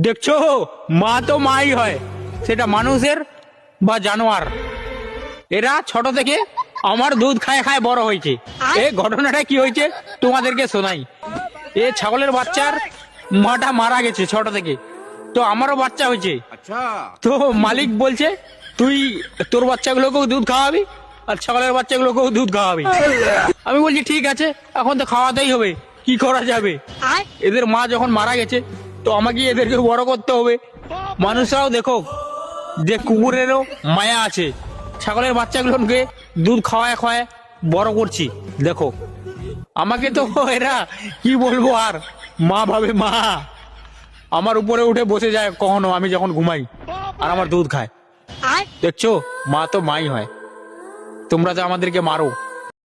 দেখছো, মা তো মাই হয়, সেটা মানুষের বা জানোয়ার। এরা ছোট থেকে আমার দুধ খায় খায় বড় হয়েছে। এই ঘটনাটা কি হয়েছে তোমাদেরকে শোনাই। এ ছাগলের বাচ্চার মাটা মারা গেছে ছোট থেকে, তো আমারও বাচ্চা হয়েছে। তো মালিক বলছে তুই তোর বাচ্চাগুলোকেও দুধ খাওয়াবি আর ছাগলের বাচ্চাগুলোকেও দুধ খাওয়াবি। আমি বলছি ঠিক আছে, এখন তো খাওয়াতেই হবে, কি করা যাবে। এদের মা যখন মারা গেছে তো আমাকে এদেরকে বড় করতে হবে। মানুষরাও দেখো যে কুকুরেরও মায়া আছে, ছাগলের বাচ্চাগুলোকে দুধ খাওয়ায় খাওয়ায় বড় করছি। দেখো আমাকে তো এরা কি বলবো, আর মা ভাবে মা। আমার উপরে উঠে বসে যায় কখনো আমি যখন ঘুমাই, আর আমার দুধ খায়। দেখছো, মা তো মাই হয়। তোমরা যে আমাদেরকে মারো,